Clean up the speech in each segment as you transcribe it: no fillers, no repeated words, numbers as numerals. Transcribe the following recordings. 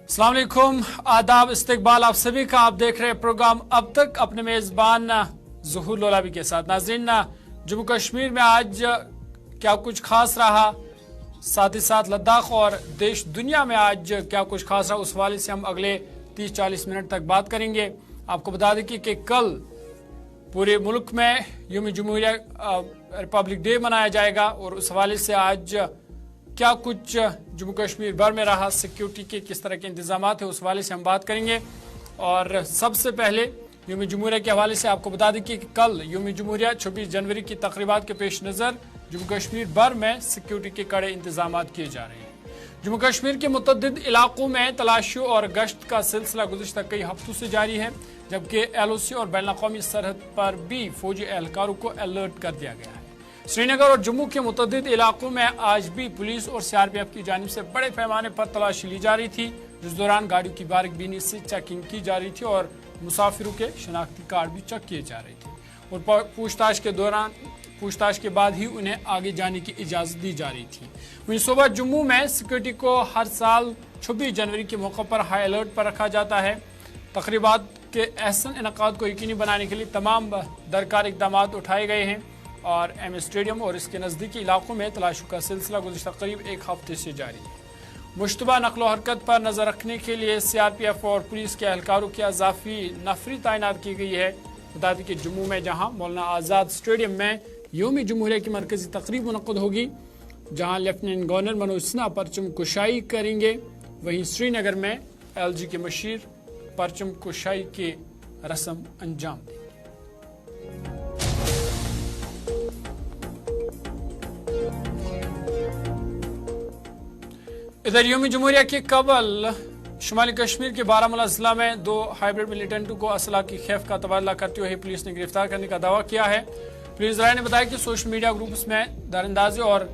अस्सलाम वालेकुम, आदाब, इस्तकबाल आप सभी का। आप देख रहे हैं प्रोग्राम अब तक अपने मेज़बान ज़हूर लोलावी के साथ। नाज़रीन, जम्मू कश्मीर में आज क्या कुछ खास रहा, साथ ही साथ लद्दाख और देश दुनिया में आज क्या कुछ खास रहा, उस हवाले से हम अगले 30-40 मिनट तक बात करेंगे। आपको बता दें कि कल पूरे मुल्क में यौम जमहूरिया रिपब्लिक डे मनाया जाएगा और उस हवाले से आज क्या कुछ जम्मू कश्मीर भर में रहा, सिक्योरिटी के किस तरह के इंतजाम है, उस हवाले से हम बात करेंगे। और सबसे पहले यौम जमहूरिया के हवाले से आपको बता दें कि कल यौम जमहूरिया 26 जनवरी की तकरीबात के पेश नज़र जम्मू कश्मीर भर में सिक्योरिटी के कड़े इंतजाम किए जा रहे हैं। जम्मू कश्मीर के मुतअद्दिद इलाकों में तलाशियों और गश्त का सिलसिला गुज़िश्ता कई हफ्तों से जारी है, जबकि LOC और बैन अवी सरहद पर भी फौजी एहलकारों को अलर्ट कर दिया गया है। श्रीनगर और जम्मू के मुतअद्दिद इलाकों में आज भी पुलिस और CRPF की जानिब से बड़े पैमाने पर तलाशी ली जा रही थी, जिस दौरान गाड़ियों की बारीकबीनी से चेकिंग की जा रही थी और मुसाफिरों के शनाख्ती कार्ड भी चेक किए जा रहे थे और पूछताछ के बाद ही उन्हें आगे जाने की इजाज़त दी जा रही थी। वहीं सुबह जम्मू में सिक्योरिटी को हर साल 26 जनवरी के मौके पर हाई अलर्ट पर रखा जाता है। तकरीबात के अहसन इनकाद को यकीनी बनाने के लिए तमाम दरकार इकदाम उठाए गए हैं और MS स्टेडियम और इसके नज़दीकी इलाकों में तलाशों का सिलसिला गुज़िश्ता करीब एक हफ्ते से जारी है। मुश्तबा नकलो हरकत पर नज़र रखने के लिए CRPF और पुलिस के एहलकारों की अजाफी नफरी तैनात की गई है। बता दें कि जम्मू में जहाँ मौलाना आज़ाद स्टेडियम में यौम जमहूरिया की मरकजी तकरीब मुनक़्क़द होगी, जहाँ लेफ्टिनेंट गवर्नर मनोज सिन्हा परचम कुशाई करेंगे, वहीं श्रीनगर में LG के मशीर परचम कुशाई की रस्म अंजाम देंगे। इधर यौम जमहूरिया के कबल शुमाली कश्मीर के बारामूला जिला में 2 हाइब्रिड मिलिटेंटों को असला की खेफ का तबादला करते हुए पुलिस ने गिरफ्तार करने का दावा किया है। पुलिस ने बताया कि सोशल मीडिया ग्रुप्स में दरअंदाजी और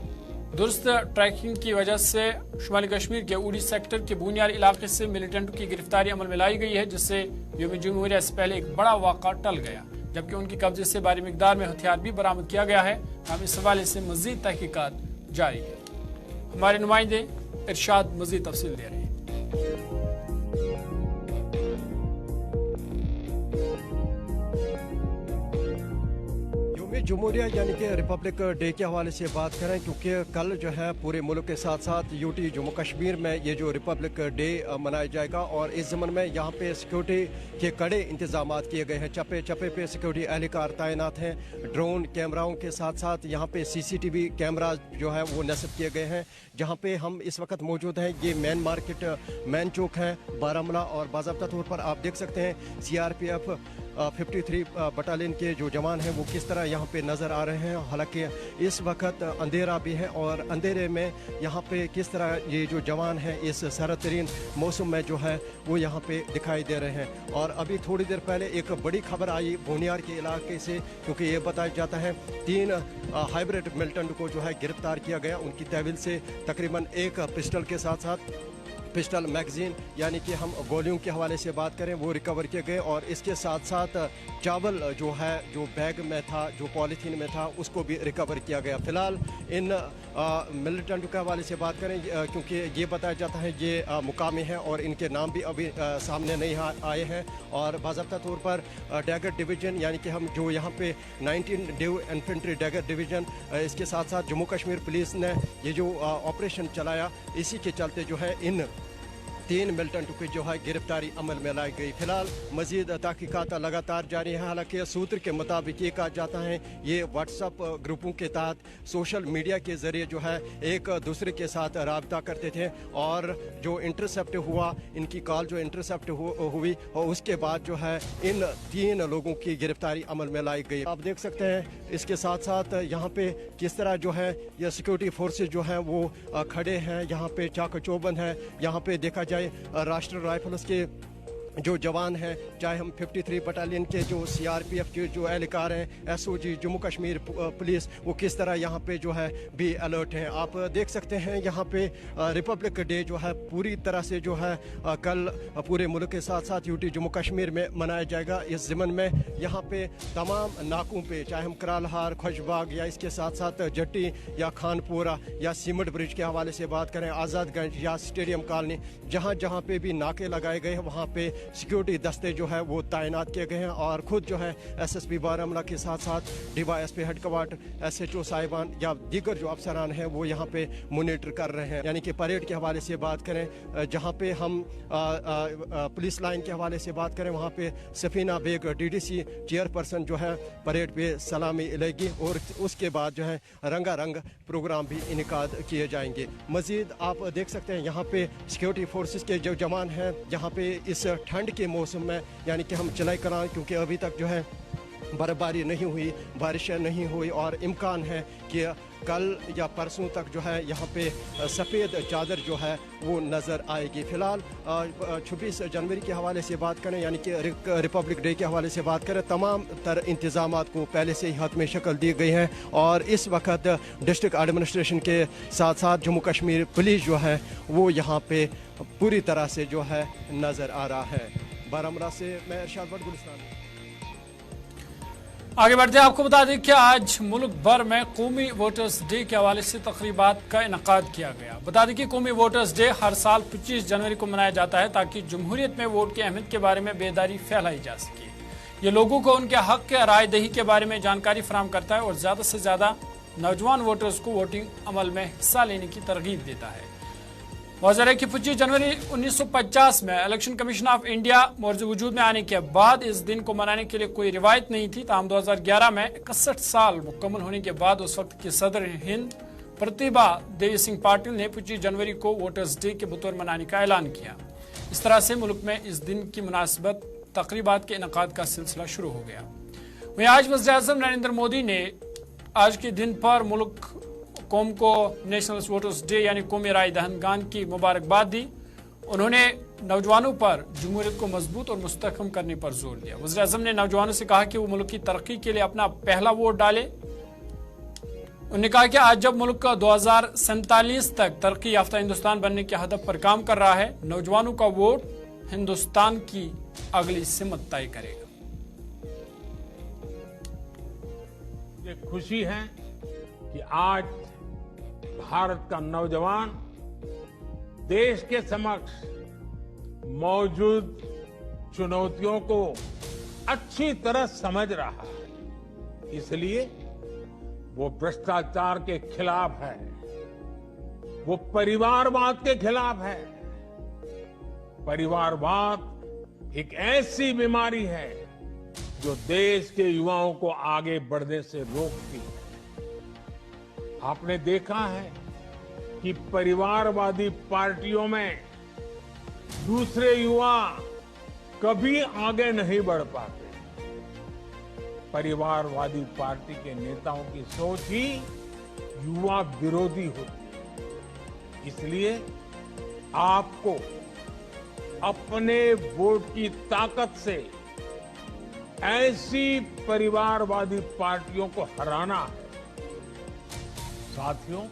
दुरुस्त ट्रैकिंग की वजह से शुमाली कश्मीर के उड़ी सेक्टर के बुनियाद इलाके से मिलिटेंटों की गिरफ्तारी अमल में लाई गई है, जिससे यौम जमहूरिया से पहले एक बड़ा वाक़ा टल गया, जबकि उनकी कब्जे से भारी मिकदार में हथियार भी बरामद किया गया है। हम इस हवाले से मजीद तहकीकात जारी है। हमारे नुमाइंदे इरशाद मजीद तफसील दे रहे हैं। जमहूरिया यानी कि रिपब्लिक डे के हवाले से बात करें, क्योंकि कल जो है पूरे मुल्क के साथ साथ UT जम्मू कश्मीर में ये जो रिपब्लिक डे मनाया जाएगा और इस ज़मन में यहाँ पे सिक्योरिटी के कड़े इंतजाम किए गए हैं। चप्पे चप्पे पे सिक्योरिटी एहलकार तैनात हैं। ड्रोन कैमराओं के साथ साथ यहाँ पे CCTV कैमरा जो है वो नस्ब किए गए हैं। जहाँ पे हम इस वक्त मौजूद हैं, ये मेन मार्केट मेन चौक है बारामूला, और बाज़ाब्ता तौर पर आप देख सकते हैं CRPF 53 बटालियन के जो जवान हैं वो किस तरह यहाँ पे नज़र आ रहे हैं। हालांकि इस वक्त अंधेरा भी है और अंधेरे में यहाँ पे किस तरह ये जो जवान हैं इस सर्द तरीन मौसम में जो है वो यहाँ पे दिखाई दे रहे हैं। और अभी थोड़ी देर पहले एक बड़ी खबर आई बोनियार के इलाके से, क्योंकि ये बताया जाता है 3 हाइब्रिड मिलिटेंट को जो है गिरफ्तार किया गया। उनकी तहवील से तकरीबन 1 पिस्टल के साथ साथ पिस्टल मैगजीन यानी कि हम गोलियों के हवाले से बात करें वो रिकवर किए गए, और इसके साथ साथ चावल जो है जो बैग में था, जो पॉलीथीन में था, उसको भी रिकवर किया गया। फ़िलहाल इन मिलिटेंट के हवाले से बात करें, क्योंकि ये बताया जाता है ये मुकामी है और इनके नाम भी अभी सामने नहीं आए हैं। और बाज़ाब्ता तौर पर डैगर डिवीज़न यानी कि हम जो यहाँ पे 19 ड्यू इन्फेंट्री डैगर डिवीज़न, इसके साथ साथ जम्मू कश्मीर पुलिस ने ये जो ऑपरेशन चलाया, इसी के चलते जो है इन 3 मिलिटेंटों की जो है गिरफ्तारी अमल में लाई गई। फिलहाल मजीद तहकीकात लगातार जारी है। हालांकि सूत्र के मुताबिक ये कहा जाता है ये व्हाट्सअप ग्रुपों के तहत सोशल मीडिया के ज़रिए जो है एक दूसरे के साथ रब्ता करते थे, और जो इंटरसेप्ट हुआ, इनकी कॉल जो इंटरसेप्ट हुई और उसके बाद जो है इन 3 लोगों की गिरफ्तारी अमल में लाई गई। आप देख सकते हैं इसके साथ साथ यहाँ पे किस तरह जो है ये सिक्योरिटी फोर्सेज जो हैं वो खड़े हैं, यहाँ पे चाक चौबंद है। यहाँ पे देखा जाए राष्ट्रीय राइफल्स के जो जवान हैं, चाहे हम 53 बटालियन के जो CRPF के जो एहलकार हैं, SOG जम्मू कश्मीर पुलिस, वो किस तरह यहाँ पे जो है भी अलर्ट हैं। आप देख सकते हैं यहाँ पे रिपब्लिक डे जो है पूरी तरह से जो है कल पूरे मुल्क के साथ साथ UT जम्मू कश्मीर में मनाया जाएगा। इस ज़मन में यहाँ पे तमाम नाकों पे, चाहे हम करालहार, खुशबाग या इसके साथ साथ जट्टी या खानपुरा या सीमेंट ब्रिज के हवाले से बात करें, आज़ादगंज या स्टेडियम कॉलोनी, जहाँ जहाँ पे भी नाके लगाए गए हैं वहाँ पे सिक्योरिटी दस्ते जो है वो तैनात किए गए हैं। और ख़ुद जो है SSP बारामूला के साथ साथ DYSP हेडक्वार्टर, SHO साहिबान या दीगर जो अफसरान हैं वो यहाँ पे मोनिटर कर रहे हैं। यानी कि परेड के हवाले से बात करें, जहाँ पे हम पुलिस लाइन के हवाले से बात करें, वहाँ पे सफीना बेग DDC चेयरपर्सन जो है परेड पे सलामी लेगी और उसके बाद जो है रंगारंग प्रोग्राम भी इनेकाद किए जाएंगे। मज़ीद आप देख सकते हैं यहाँ पे सिक्योरिटी फोर्सेस के जो जवान हैं, यहाँ पे इस ठंड के मौसम में यानी कि हम चलाई कराएं, क्योंकि अभी तक जो है बर्फबारी नहीं हुई, बारिशें नहीं हुई और इम्कान है कि कल या परसों तक जो है यहाँ पे सफ़ेद चादर जो है वो नज़र आएगी। फ़िलहाल 26 जनवरी के हवाले से बात करें, यानी कि रिपब्लिक डे के हवाले से बात करें, तमाम तर इंतज़ामात को पहले से ही हाथ में शक्ल दी गई है और इस वक्त डिस्ट्रिक्ट एडमिनिस्ट्रेशन के साथ साथ जम्मू कश्मीर पुलिस जो है वो यहाँ पे पूरी तरह से जो है नज़र आ रहा है। बारामूला से मैं इरशाद भट्ट, गुलिस्तान। आगे बढ़ते हैं, आपको बता दें कि आज मुल्क भर में कौमी वोटर्स डे के हवाले से तकरीबात का इनकाद किया गया। बता दें कि कौमी वोटर्स डे हर साल 25 जनवरी को मनाया जाता है ताकि जमहूरियत में वोट की अहमियत के बारे में बेदारी फैलाई जा सके। ये लोगों को उनके हक के राय दही के बारे में जानकारी फराहम करता है और ज़्यादा से ज़्यादा नौजवान वोटर्स को वोटिंग अमल में हिस्सा लेने की तरगीब देता है। वाज़ेह है कि 25 जनवरी 1950 में इलेक्शन कमीशन ऑफ इंडिया वजूद में आने के बाद इस दिन को मनाने के लिए कोई रिवायत नहीं थी। ताहम 2011 में 61 साल मुकम्मल होने के बाद उस वक्त की सदर हिंद प्रतिभा देवी सिंह पाटिल ने 25 जनवरी को वोटर्स डे के बतौर मनाने का ऐलान किया। इस तरह से मुल्क में इस दिन की मुनासिबत तकरीबात के इनकाद का सिलसिला शुरू हो गया। वहीं आज वज़ीर-ए-आज़म नरेंद्र मोदी ने आज के दिन पर मुल्क कौम को नेशनल वोटर्स डे यानी कौमी राय दहंदगान की मुबारकबाद दी। उन्होंने नौजवानों पर जमहूरियत को मजबूत और मुस्तहकम करने पर जोर दिया। वज़ीर-ए-आज़म ने नौजवानों से कहा कि वो मुल्क की तरक्की के लिए अपना पहला वोट डाले। उन्होंने कहा कि आज जब मुल्क का 2047 तक तरक्की याफ्ता हिंदुस्तान बनने के हदफ पर काम कर रहा है, नौजवानों का वोट हिंदुस्तान की अगली सिमत तय करेगा। ये खुशी है कि आज भारत का नौजवान देश के समक्ष मौजूद चुनौतियों को अच्छी तरह समझ रहा है। इसलिए वो भ्रष्टाचार के खिलाफ है, वो परिवारवाद के खिलाफ है। परिवारवाद एक ऐसी बीमारी है जो देश के युवाओं को आगे बढ़ने से रोकती है। आपने देखा है कि परिवारवादी पार्टियों में दूसरे युवा कभी आगे नहीं बढ़ पाते। परिवारवादी पार्टी के नेताओं की सोच ही युवा विरोधी होती है। इसलिए आपको अपने वोट की ताकत से ऐसी परिवारवादी पार्टियों को हराना है। साथियों,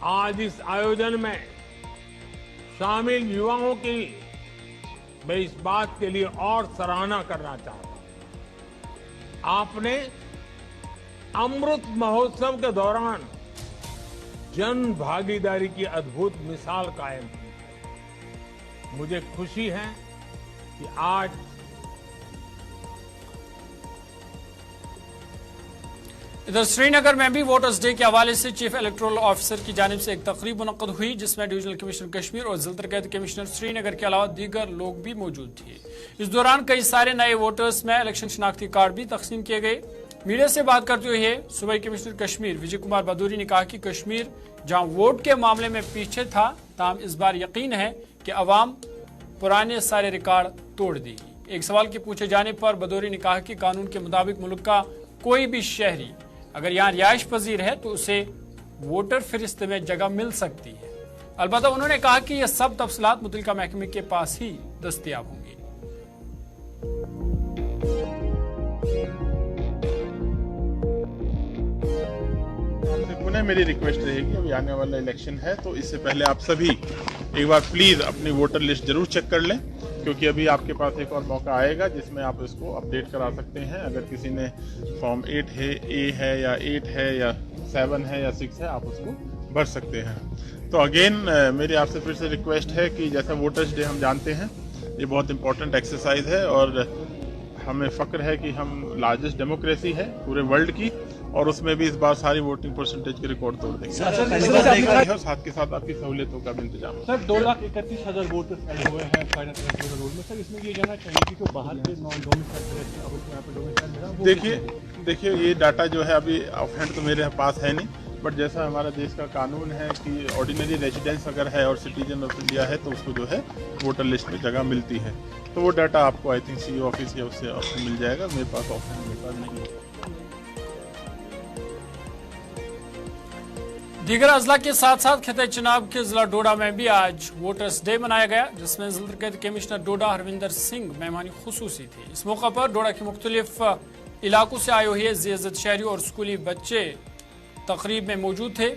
आज इस आयोजन में शामिल युवाओं की मैं इस बात के लिए और सराहना करना चाहता हूं। आपने अमृत महोत्सव के दौरान जन भागीदारी की अद्भुत मिसाल कायम की। मुझे खुशी है कि आज इधर श्रीनगर में भी वोटर्स डे के हवाले से चीफ इलेक्टोरल ऑफिसर की जानिब से एक तकरीब मुनक्कद हुई, जिसमें डिविजनल कमिश्नर कश्मीर और जिला कमिश्नर श्रीनगर के अलावा दीगर लोग भी मौजूद थे। इस दौरान कई सारे नए वोटर्स में इलेक्शन शनाख्ती कार्ड भी तकसीम किए गए। मीडिया से बात करते हुए सूबाई कमिश्नर कश्मीर विजय कुमार बदौरी ने कहा कि कश्मीर जहां वोट के मामले में पीछे था, ताहम इस बार यकीन है कि अवाम पुराने सारे रिकॉर्ड तोड़ देगी। एक सवाल के पूछे जाने पर बदौरी ने कहा कि कानून के मुताबिक मुल्क का कोई भी शहरी अगर यहाँ रिहाइश पजीर है तो उसे वोटर फहरिस्त में जगह मिल सकती है। अलबत्ता उन्होंने कहा कि यह सब तफसीलात मुतल्लिका महकमे के पास ही दस्तयाब होंगी। है। मेरी रिक्वेस्ट रहेगी, अभी आने वाला इलेक्शन है तो इससे पहले आप सभी एक बार प्लीज़ अपनी वोटर लिस्ट जरूर चेक कर लें, क्योंकि अभी आपके पास एक और मौका आएगा जिसमें आप इसको अपडेट करा सकते हैं। अगर किसी ने फॉर्म 8 है, ए है या 8 है या 7 है या 6 है, आप उसको भर सकते हैं। तो अगेन मेरी आपसे फिर से रिक्वेस्ट है कि जैसा वोटर्स डे हम जानते हैं, ये बहुत इंपॉर्टेंट एक्सरसाइज है और हमें फ़ख्र है कि हम लार्जेस्ट डेमोक्रेसी है पूरे वर्ल्ड की, और उसमें भी इस बार सारी वोटिंग परसेंटेज के रिकॉर्ड तोड़ देंगे और साथ के साथ आपकी सहूलियतों का भी इंतजाम। सर 2,31,000 वोटर्स ऐड हुए हैं फाइनल रोड में। सर इसमें ये जानना चाहिए कि बाहर के नॉन डोमिसाइल देखिए ये डाटा जो है अभी ऑफ हैंड तो मेरे पास है नहीं, बट जैसा हमारा देश का कानून है कि ऑर्डिनरी रेजिडेंस अगर है और सिटीजन ऑफ इंडिया है तो उसको जो है वोटर लिस्ट में जगह मिलती है। तो वो डाटा आपको आई थिंक सीईओ ऑफिस या उससे आपको मिल जाएगा। मेरे पास ऑफ हैंड मेरे पास नहीं है। दीगर अजला के साथ साथ खिते चुनाव के जिला डोडा में भी आज वोटर्स डे मनाया गया, जिसमें जिला तरक्याती कमिश्नर डोडा हरविंदर सिंह मेहमानी खुसूसी थी। इस मौका पर डोडा के मुख्तलिफ इलाकों से आए हुए ज़ियादत शहरी और स्कूली बच्चे तकरीब में मौजूद थे।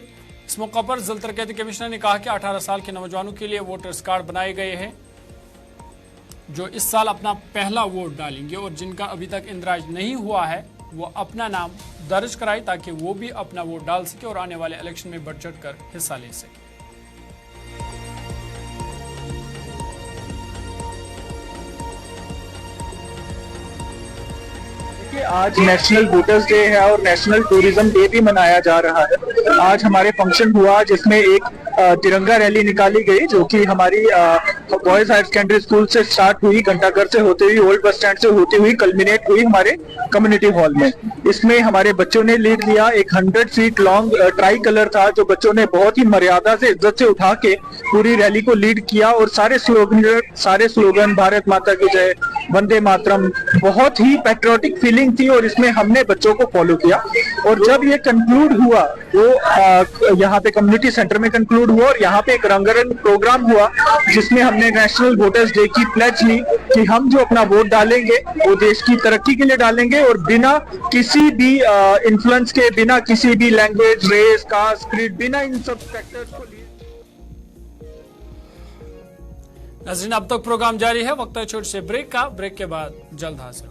इस मौका पर जिला तरक्याती कमिश्नर ने कहा कि 18 साल के नौजवानों के लिए वोटर्स कार्ड बनाए गए हैं, जो इस साल अपना पहला वोट डालेंगे और जिनका अभी तक इंदराज नहीं हुआ है वो अपना नाम दर्ज कराए ताकि वो भी अपना वोट डाल सके और आने वाले इलेक्शन में बढ़ चढ़ कर हिस्सा ले सके। आज नेशनल वोटर्स डे है और नेशनल टूरिज्म डे भी मनाया जा रहा है। आज हमारे फंक्शन हुआ जिसमें एक तिरंगा रैली निकाली गई, जो कि हमारी बॉयज हायर सेकेंडरी स्कूल से स्टार्ट हुई, घंटाघर से होते हुई, ओल्ड बस स्टैंड से होती हुई कल्मिनेट हुई हमारे कम्युनिटी हॉल में। इसमें हमारे बच्चों ने लीड लिया। एक 100 फीट लॉन्ग ट्राई कलर था जो बच्चों ने बहुत ही मर्यादा से, इज्जत से उठा के पूरी रैली को लीड किया और सारे स्लोगन भारत माता की जय, वंदे मातरम, बहुत ही पैट्रियोटिक फीलिंग थी और इसमें हमने बच्चों को फॉलो किया। और जब ये कंक्लूड हुआ वो यहाँ पे कम्युनिटी सेंटर में कंक्लूड हुआ और यहाँ पे एक रंगारंग प्रोग्राम हुआ जिसमें हमने नेशनल वोटर्स डे की प्लेज ली कि हम जो अपना वोट डालेंगे वो देश की तरक्की के लिए डालेंगे और बिना किसी भी इन्फ्लुएंस के, बिना किसी भी लैंग्वेज, रेस, कास्ट, क्रीड, बिना इन सब फैक्टर्स को लिए। नाज़रीन, अब तक प्रोग्राम जारी है। वक्त है छोटे से ब्रेक का। ब्रेक के बाद जल्द हाजिर।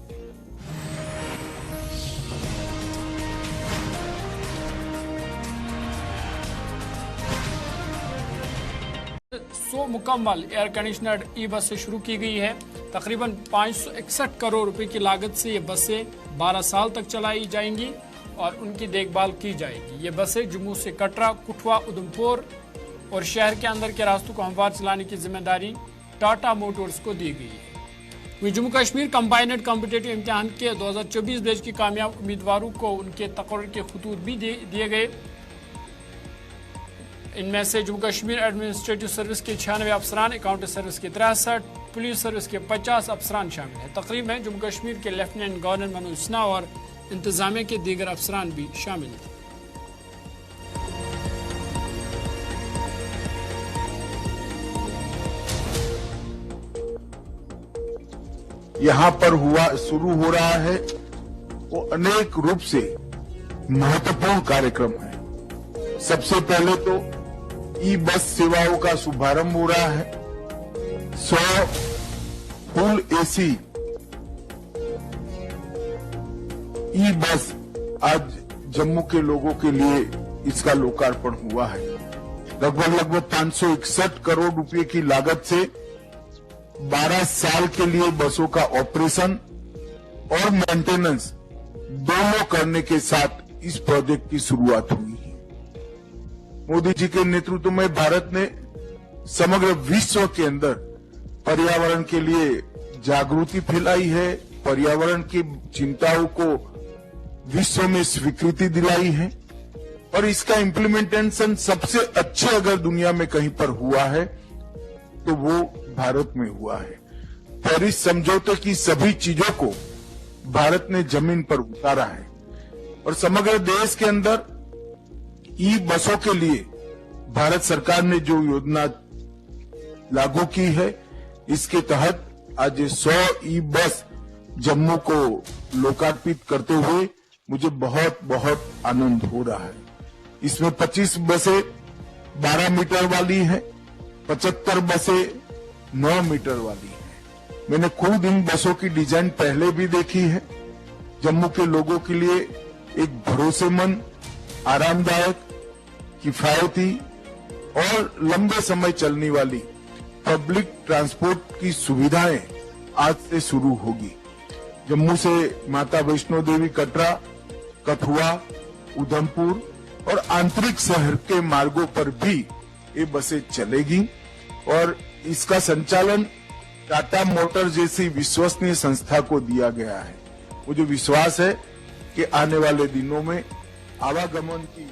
मुकम्मल एयर कंडीशनर्ड ई बसें शुरू की गई है। तकरीबन 561 करोड़ रुपए की लागत से ये बसें 12 साल तक चलाई जाएंगी और उनकी देखभाल की जाएगी। ये बसें जम्मू से कटरा, कुठवा, उधमपुर और शहर के अंदर के रास्तों को हमवार चलाने की जिम्मेदारी टाटा मोटर्स को दी गई है। वहीं जम्मू कश्मीर कंबाइंड कॉम्पिटिटिव इम्तिहान के 2024 बैच की कामयाब उम्मीदवारों को उनके तकर्रुर के खतूत भी दिए गए। इनमें से जम्मू कश्मीर एडमिनिस्ट्रेटिव सर्विस के 96 अफसरान, अकाउंट सर्विस के 63, पुलिस सर्विस के 50 अफसरान शामिल हैं। तकरीब में जम्मू कश्मीर के लेफ्टिनेंट गवर्नर मनोज सिन्हा और इंतजामिया के दीगर अफसरान भी शामिल थे। यहाँ पर शुरू हो रहा है वो अनेक रूप से महत्वपूर्ण कार्यक्रम है। सबसे पहले तो ई बस सेवाओं का शुभारंभ हो रहा है। 100 फुल एसी ई बस आज जम्मू के लोगों के लिए इसका लोकार्पण हुआ है। लगभग 561 करोड़ रुपए की लागत से 12 साल के लिए बसों का ऑपरेशन और मेंटेनेंस दोनों करने के साथ इस प्रोजेक्ट की शुरुआत हुई है। मोदी जी के नेतृत्व में भारत ने समग्र विश्व के अंदर पर्यावरण के लिए जागृति फैलाई है, पर्यावरण की चिंताओं को विश्व में स्वीकृति दिलाई है और इसका इम्प्लीमेंटेशन सबसे अच्छे अगर दुनिया में कहीं पर हुआ है तो वो भारत में हुआ है। पेरिस समझौते की सभी चीजों को भारत ने जमीन पर उतारा है और समग्र देश के अंदर ई बसों के लिए भारत सरकार ने जो योजना लागू की है, इसके तहत आज 100 ई बस जम्मू को लोकार्पित करते हुए मुझे बहुत बहुत आनंद हो रहा है। इसमें 25 बसें 12 मीटर वाली है, 75 बसें 9 मीटर वाली है। मैंने खुद इन बसों की डिजाइन पहले भी देखी है। जम्मू के लोगों के लिए एक भरोसेमंद, आरामदायक, किफायती और लंबे समय चलने वाली पब्लिक ट्रांसपोर्ट की सुविधाएं आज से शुरू होगी। जम्मू से माता वैष्णो देवी कटरा, कठुआ, उधमपुर और आंतरिक शहर के मार्गों पर भी ये बसें चलेगी और इसका संचालन टाटा मोटर जैसी विश्वसनीय संस्था को दिया गया है। मुझे विश्वास है कि आने वाले दिनों में आवागमन की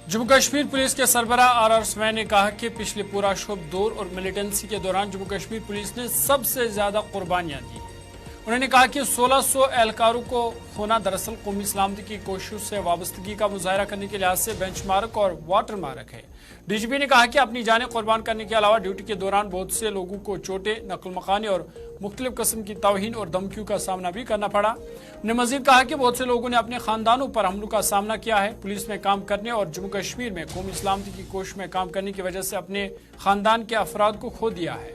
जम्मू कश्मीर पुलिस के सरबराह आर स्वैन ने कहा कि पिछले पूरा शुभ दौर और मिलिटेंसी के दौरान जम्मू कश्मीर पुलिस ने सबसे ज्यादा कुर्बानियां दी। उन्होंने कहा कि 1600 एहलकारों को होना दरअसल कौमी सलामती की कोशिश से वाबस्तगी का मुजाहरा करने के लिहाज से बेंचमार्क और वाटर मार्क है। डीजीपी ने कहा कि अपनी जानें कुर्बान करने के अलावा ड्यूटी के दौरान बहुत से लोगों को चोटें, नकल मकानी और मुख्तलिफ किस्म की तौहीन और धमकियों का सामना भी करना पड़ा। उन्होंने मजीद कहा कि बहुत से लोगों ने अपने खानदानों पर हमलों का सामना किया है। पुलिस में काम करने और जम्मू कश्मीर में कौमी सलामती की कोशिश में काम करने की वजह से अपने खानदान के अफराद को खो दिया है।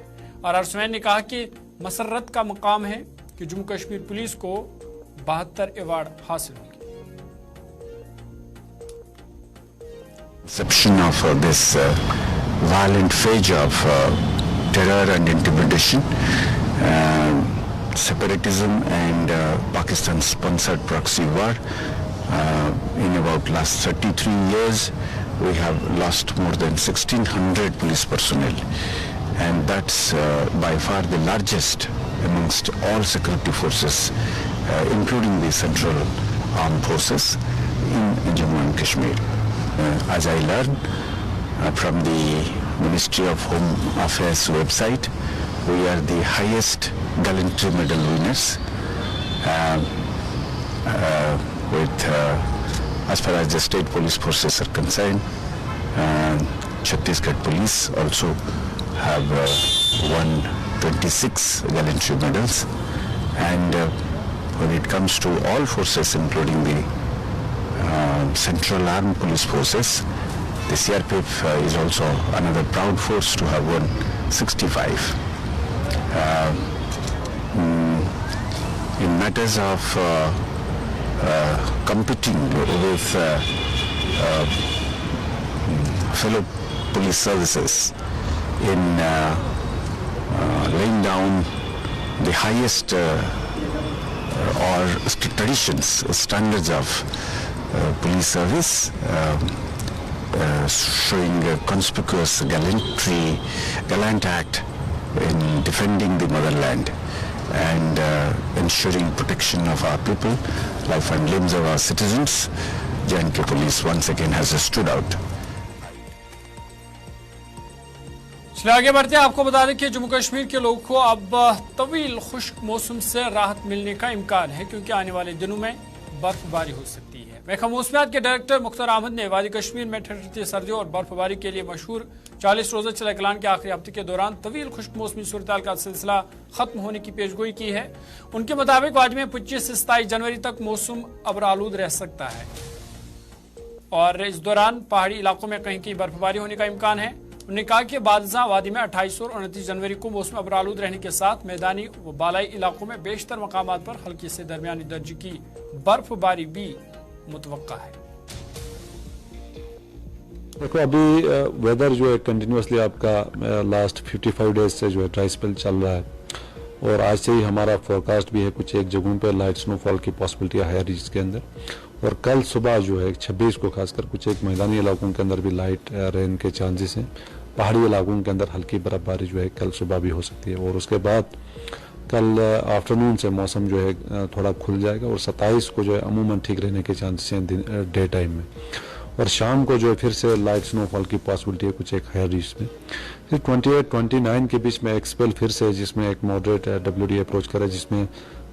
आर स्वैन ने कहा कि मसर्रत का मकाम है कि जम्मू कश्मीर पुलिस को 72 अवार्ड हासिल होंगे। Perception of this violent phase of terror and intimidation, separatism and Pakistan-sponsored proxy war. In about last 33 years, we have lost more than 1,600 police personnel, and that's by far the largest amongst all security forces, including the central armed forces in Jammu and Kashmir. As I learned from the Ministry of Home Affairs website, we are the highest gallantry medal winners with as far as the state police forces are concerned. Chhattisgarh police also have won 26 gallantry medals, and when it comes to all forces including the Central Armed Police Forces, the CRPF is also another proud force to have won 65. In matters of competing with fellow police services in laying down the highest or traditions, standards of police service, showing a conspicuous gallant act in defending the motherland and ensuring protection of our people, life and limbs of our citizens. J&K Police once again has stood out. चलिए आगे बढ़ते हैं। आपको बता दें कि जम्मू कश्मीर के लोगों को अब तवील खुश्क मौसम से राहत मिलने का इम्कान है, क्योंकि आने वाले दिनों में बर्फबारी हो सकती है। महकमा मौसमियात के डायरेक्टर मुख्तार अहमद ने वादी कश्मीर में ठंडी सर्दियों और बर्फबारी के लिए मशहूर 40 रोजा चला ऐलान के आखिरी हफ्ते के दौरान तवील खुश्क मौसमी सूरत का सिलसिला खत्म होने की पेशगोई की है। उनके मुताबिक वादी में 25 से 27 जनवरी तक मौसम अबरालूद रह सकता है और इस दौरान पहाड़ी इलाकों में कहीं कहीं बर्फबारी होने का इम्कान है। उन्होंने कहा कि बादशाह वादी में 28 और 29 जनवरी को मौसम अबरालूद रहने के साथ मैदानी व बालाई इलाकों में बेशतर मकामात पर हल्की से दरमियानी दर्जे की बर्फबारी भी मुतवक्का है। देखो अभी वेदर जो है कंटिन्यूसली आपका लास्ट 55 डेज से जो है ड्राई स्पेल चल रहा है और आज से ही हमारा फोरकास्ट भी है। कुछ एक जगहों पे लाइट स्नोफॉल की पॉसिबिलिटी है रीज के अंदर, और कल सुबह जो है 26 को खासकर कुछ एक मैदानी इलाकों के अंदर भी लाइट रेन के चांसेस हैं। पहाड़ी इलाकों के अंदर हल्की बर्फबारी जो है कल सुबह भी हो सकती है और उसके बाद कल आफ्टरनून से मौसम जो है थोड़ा खुल जाएगा और 27 को जो है अमूमन ठीक रहने के चांसेस हैं डे टाइम में, और शाम को जो है फिर से लाइट स्नोफॉल की पॉसिबिलिटी है कुछ एक हायर रीच में। फिर 28-29 के बीच में एक स्पेल फिर से जिसमें एक मॉडरेट WD अप्रोच करे, जिसमें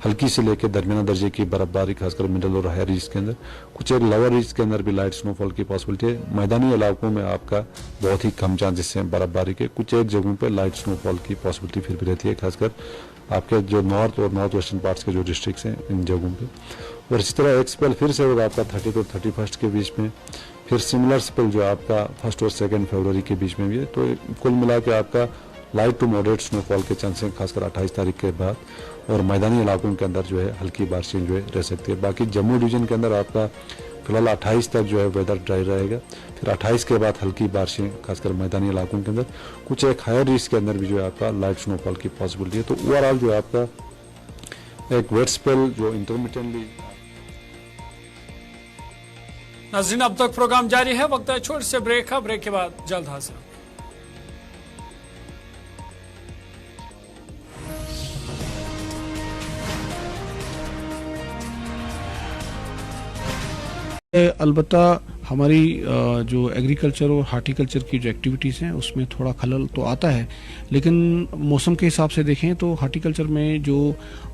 हल्की से लेकर दरमियाना दर्जे की बर्फबारी खासकर मिडल और हायर रीच के अंदर, कुछ एक लोअर रीच के अंदर भी लाइट स्नोफॉल की पॉसिबिलिटी है। मैदानी इलाकों में आपका बहुत ही कम चांसेस हैं बर्फबारी के, कुछ एक जगहों पे लाइट स्नोफॉल की पॉसिबिलिटी फिर भी रहती है, खासकर आपके जो नॉर्थ और नॉर्थ वेस्टर्न पार्ट्स के जो डिस्ट्रिक्ट्स हैं इन जगहों पे। और इसी तरह एक स्पेल फिर से होगा आपका 30 और 31 के बीच में, फिर सिमिलर स्पेल जो आपका 1 और 2 फरवरी के बीच में भी है। तो कुल मिला के आपका लाइट टू मॉडरेट स्नोफॉल के चांस हैं खासकर 28 तारीख के बाद, और मैदानी इलाकों के अंदर जो है हल्की बारिशें जो है रह सकती है। बाकी जम्मू डिवीजन के अंदर आपका फिलहाल 28 तक जो है वेदर ड्राई रहेगा, फिर 28 के बाद हल्की बारिशें खासकर मैदानी इलाकों के अंदर, कुछ एक हायर रिस्क के अंदर भी जो है आपका लाइट स्नोफॉल की पॉसिबिलिटी है। तो ओवरऑल जो है आपका एक वेट स्पेल जो इंटरमिटेंटली। नाज़रीन, अब तक प्रोग्राम जारी है, वक्त है छोटे से ब्रेक है, ब्रेक के बाद जल्द हाजिर। अलबत्ता हमारी जो एग्रीकल्चर और हार्टिकल्चर की जो एक्टिविटीज़ हैं उसमें थोड़ा खलल तो आता है, लेकिन मौसम के हिसाब से देखें तो हार्टिकल्चर में जो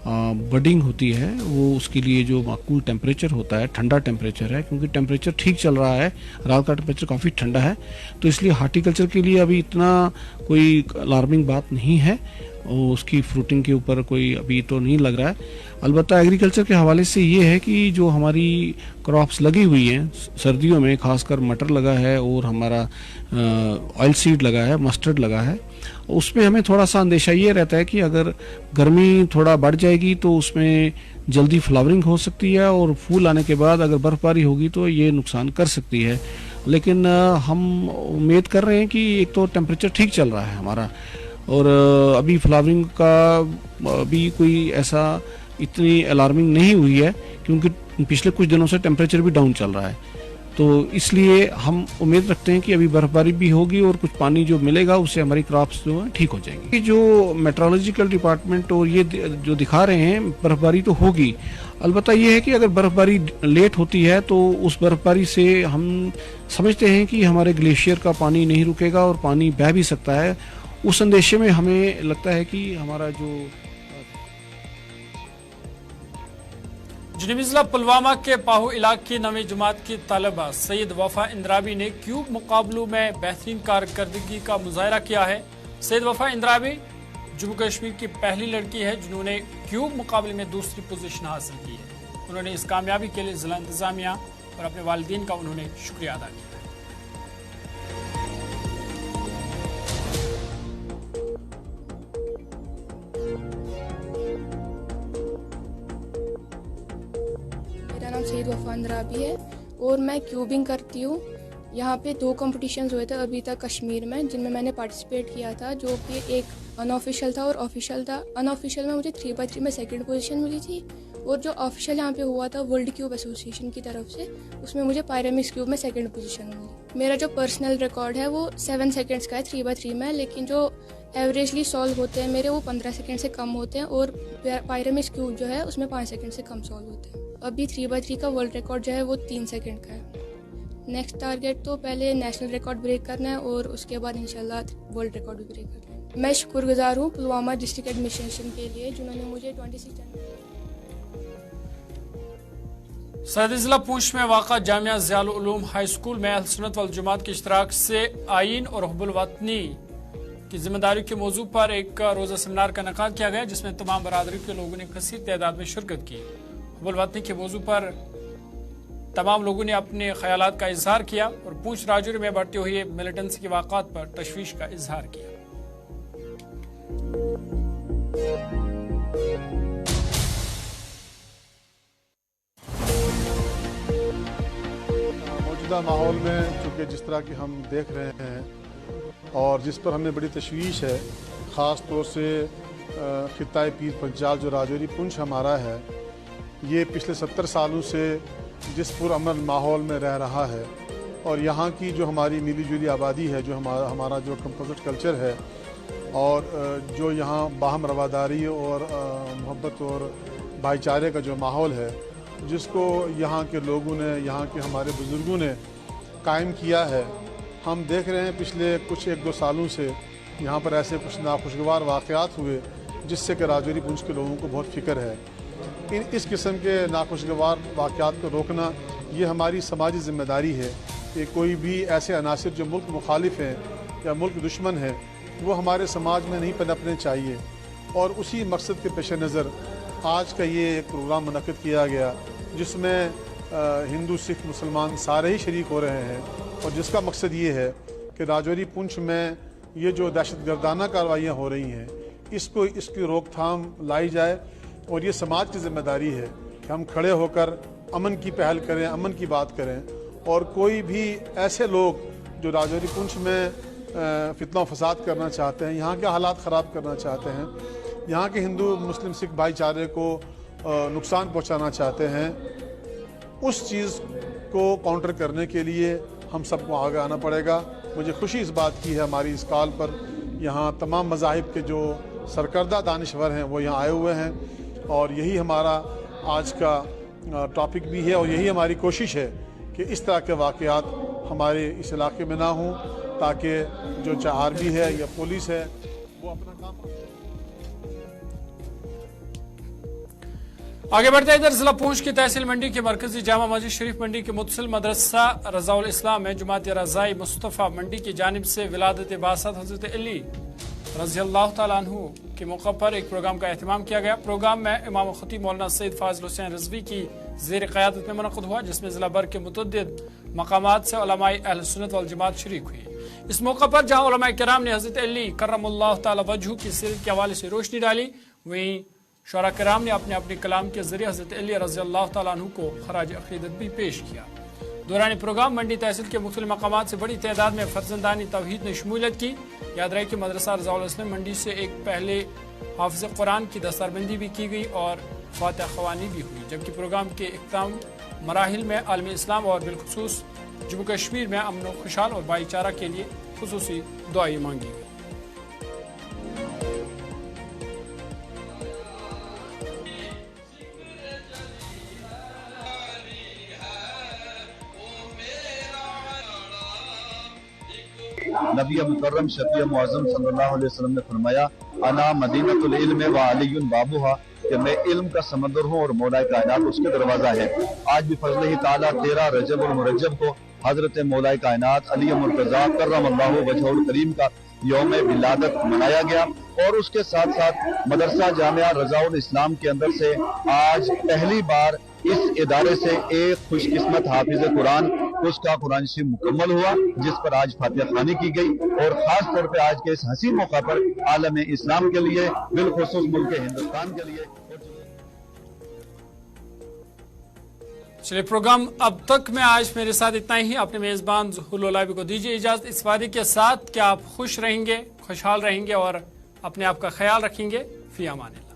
बडिंग होती है वो उसके लिए जो माकूल टेम्परेचर होता है, ठंडा टेम्परेचर है, क्योंकि टेम्परेचर ठीक चल रहा है, रात का टेम्परेचर काफ़ी ठंडा है, तो इसलिए हार्टिकल्चर के लिए अभी इतना कोई अलार्मिंग बात नहीं है, और उसकी फ्रूटिंग के ऊपर कोई अभी तो नहीं लग रहा है। अलबत्ता एग्रीकल्चर के हवाले से ये है कि जो हमारी क्रॉप्स लगी हुई हैं सर्दियों में, खासकर मटर लगा है और हमारा ऑयल सीड लगा है, मस्टर्ड लगा है, उसमें हमें थोड़ा सा अंदेशा ये रहता है कि अगर गर्मी थोड़ा बढ़ जाएगी तो उसमें जल्दी फ्लावरिंग हो सकती है, और फूल आने के बाद अगर बर्फबारी होगी तो ये नुकसान कर सकती है। लेकिन हम उम्मीद कर रहे हैं कि एक तो टेम्परेचर ठीक चल रहा है हमारा, और अभी फ्लावरिंग का भी कोई ऐसा इतनी अलार्मिंग नहीं हुई है, क्योंकि पिछले कुछ दिनों से टेम्परेचर भी डाउन चल रहा है, तो इसलिए हम उम्मीद रखते हैं कि अभी बर्फबारी भी होगी और कुछ पानी जो मिलेगा उससे हमारी क्रॉप्स जो है ठीक हो जाएंगी। जो मेट्रोलॉजिकल डिपार्टमेंट और ये जो दिखा रहे हैं बर्फबारी तो होगी, अलबत्ता ये है कि अगर बर्फबारी लेट होती है तो उस बर्फबारी से हम समझते हैं कि हमारे ग्लेशियर का पानी नहीं रुकेगा और पानी बह भी सकता है। उस अंदेशे में हमें लगता है कि हमारा जो जनूबी जिला पुलवामा के पाहू इलाके की 9वीं जमात की तालिबा सैयद वफा इंद्राबी ने क्यूब मुकाबलों में बेहतरीन कारकर्दगी का मुजाहरा किया है। सैयद वफा इंद्राबी जम्मू कश्मीर की पहली लड़की है जिन्होंने क्यूब मुकाबले में दूसरी पोजीशन हासिल की है। उन्होंने इस कामयाबी के लिए जिला इंतजामिया और अपने वालिदैन का उन्होंने शुक्रिया अदा किया। सैयद वफा इंद्राबी है और मैं क्यूबिंग करती हूँ। यहाँ पे 2 कंपटीशंस हुए थे अभी तक कश्मीर में, जिनमें मैंने पार्टिसिपेट किया था, जो कि एक अनऑफिशियल था और ऑफिशियल था। अनऑफिशियल में मुझे 3x3 में सेकंड पोजीशन मिली थी, और जो ऑफिशियल यहाँ पे हुआ था वर्ल्ड क्यूब एसोसिएशन की तरफ से, उसमें मुझे पायरेमिक्स क्यूब में सेकंड पोजीशन मिली। मेरा जो पर्सनल रिकॉर्ड है वो 7 सेकेंड्स का है 3x3 में, लेकिन जो एवरेजली सॉल्व होते हैं मेरे वो 15 सेकेंड से कम होते हैं, और पायरेमिक्स क्यूब जो है उसमें 5 सेकेंड से कम सॉल्व होते हैं। अभी 3x3 का वर्ल्ड रिकॉर्ड जो है वो 3 सेकेंड का है। नेक्स्ट टारगेट तो पहले नेशनल रिकॉर्ड ब्रेक करना है और उसके बाद इंशाल्लाह वर्ल्ड रिकॉर्ड भी ब्रेक करना है। मैं शुक्रगुजार हूँ पुलवामा डिस्ट्रिक्ट एडमिनिस्ट्रेशन के लिए, जिन्होंने मुझे 26 जनवरी। सदर जिला पूंछ में वाक़ा जामिया ज़ियाउल उलूम हाई स्कूल में अहल सुन्नत वल जमात के इश्तराक से आईन और हुब्बुल वतनी की जिम्मेदारी के मौजू पर एक रोज़ा सेमिनार का इनेकाद किया गया, जिसमें तमाम बरादरी के लोगों ने कसीर तादाद में शिरकत की। हुब्बुल वतनी के मौजू पर तमाम लोगों ने अपने ख्यालात का इजहार किया और पूंछ राजौरी में बढ़ते हुए मिलिटेंसी के वाक़ात पर तशवीश का इजहार किया। मौजूदा माहौल में चूँकि जिस तरह की हम देख रहे हैं और जिस पर हमें बड़ी तशवीश है, ख़ास तौर से खिताए पीर पंजाब जो राजौरी पुंछ हमारा है, ये पिछले 70 सालों से जिस पुरअमन माहौल में रह रहा है, और यहाँ की जो हमारी मिली जुली आबादी है, जो हमारा जो कंपोजिट कल्चर है, और जो यहाँ बाहम रवादारी और मोहब्बत और भाईचारे का जो माहौल है, जिसको यहाँ के लोगों ने, यहाँ के हमारे बुज़ुर्गों ने कायम किया है। हम देख रहे हैं पिछले कुछ 1-2 सालों से यहाँ पर ऐसे कुछ नाखुशगवार वाक़यात हुए जिससे कि राजौरी पुंछ के लोगों को बहुत फ़िक्र है। इस किस्म के नाखुशगवार वाक़यात को रोकना ये हमारी समाजी ज़िम्मेदारी है कि कोई भी ऐसे अनासिर जो मुल्क मुखालिफ हैं या मुल्क दुश्मन हैं वो हमारे समाज में नहीं पनपने चाहिए। और उसी मकसद के पेश नज़र आज का ये एक प्रोग्राम मुनक़्क़िद किया गया जिसमें हिंदू सिख मुसलमान सारे ही शरीक हो रहे हैं और जिसका मकसद ये है कि राजौरी पुंछ में ये जो दहशतगर्दाना कार्रवाइयाँ हो रही हैं इसकी रोकथाम लाई जाए और ये समाज की जिम्मेदारी है कि हम खड़े होकर अमन की पहल करें, अमन की बात करें और कोई भी ऐसे लोग जो राजौरी पुंछ में फितना फसाद करना चाहते हैं, यहाँ के हालात ख़राब करना चाहते हैं, यहाँ के हिंदू मुस्लिम सिख भाईचारे को नुकसान पहुँचाना चाहते हैं, उस चीज़ को काउंटर करने के लिए हम सबको आगे आना पड़ेगा। मुझे खुशी इस बात की है हमारी इस कॉल पर यहाँ तमाम मज़ाहिब के जो सरकर्दा दानिश्वर हैं वो यहाँ आए हुए हैं और यही हमारा आज का टॉपिक भी है और यही हमारी कोशिश है कि इस तरह के वाक़यात हमारे इस इलाके में ना हों ताकि जो चाहे आर्मी है या पुलिस है वो अपना काम। आगे बढ़ते हैं, इधर जिला पूंछ की तहसील मंडी के मरकजी जामा मस्जिद शरीफ मंडी के मुतसिल मदरसा रज़ाउल इस्लाम में जुमात रज़ाई मुस्तफ़ा मंडी की जानिब से विलादत बासत हज़रत अली रज़ी अल्लाह तआला अन्हु के मौका पर एक प्रोग्राम का एहतमाम किया गया। प्रोग्राम में इमाम खतीब मौलाना सैयद फाज़िल हुसैन रिज़वी की ज़ेर क़यादत में मुनक़्क़िद हुआ, जिसमें ज़िला भर के मुतअद्दिद मकामात से उलमाए अहल सुन्नत वल जमात शरीक हुई। इस मौका पर जहाँ उलमाए किराम ने हज़रत अली करमल्लाहु तआला वजहू की सीरत के हवाले से रोशनी डाली, वहीं शुरा किराम ने अपने अपने कलाम के जरिए हज़रत अली रज़ी अल्लाह तआला अन्हु को खराज अक़ीदत भी पेश किया। दौरान प्रोग्राम मंडी तहसील के मुख्तलिफ मकामात से बड़ी तादाद में फर्जंदानी तौहीद ने शमूलियत की। याद रहे कि मदरसा रज़ाउल इस्लाम मंडी से एक पहले हाफ़िज़ कुरान की दस्तरबंदी भी की गई और फातिहा ख़वानी भी हुई, जबकि प्रोग्राम के इख्तिताम मराहिल में आलमी इस्लाम और बिलखुसूस जम्मू कश्मीर में अमन व खुशहाल और भाईचारा के लिए खुसूसी दुआएं मांगी गई। नबी मुकर्रम शफी मुअज़्ज़म सल्लल्लाहु अलैहि वसल्लम ने फरमाया, अना मदीनतुल इल्म व अलीयुन बाबुहा, कि मैं इल्म का समंदर हूँ और मौला कायनात उसके दरवाजा है। आज भी फज़ल ताला 13 रजब और मुरज्जब को हजरत मौला कायनात अली मुर्तज़ा करमल्लाहु वजहुल करीम का यौम विलादत मनाया गया और उसके साथ साथ मदरसा जामिया रज़ाउल इस्लाम के अंदर से आज पहली बार इस इदारे से एक खुशकिस्मत हाफिज कुरान उसका कुरान शरीफ मुकम्मल हुआ, जिस पर आज फातिहा ख़वानी की गई और खास तौर पे आज के इस हसीन मौका पर आलम इस्लाम के लिए, बिलखुसूस मुल्क हिंदुस्तान के लिए। चलिए, प्रोग्राम अब तक में आज मेरे साथ इतना ही। अपने मेजबान ज़ुहूर लोलाबी को दीजिए इजाजत, इस वादे के साथ कि आप खुश रहेंगे, खुशहाल रहेंगे और अपने आप का ख्याल रखेंगे। फी अमानिल्लाह।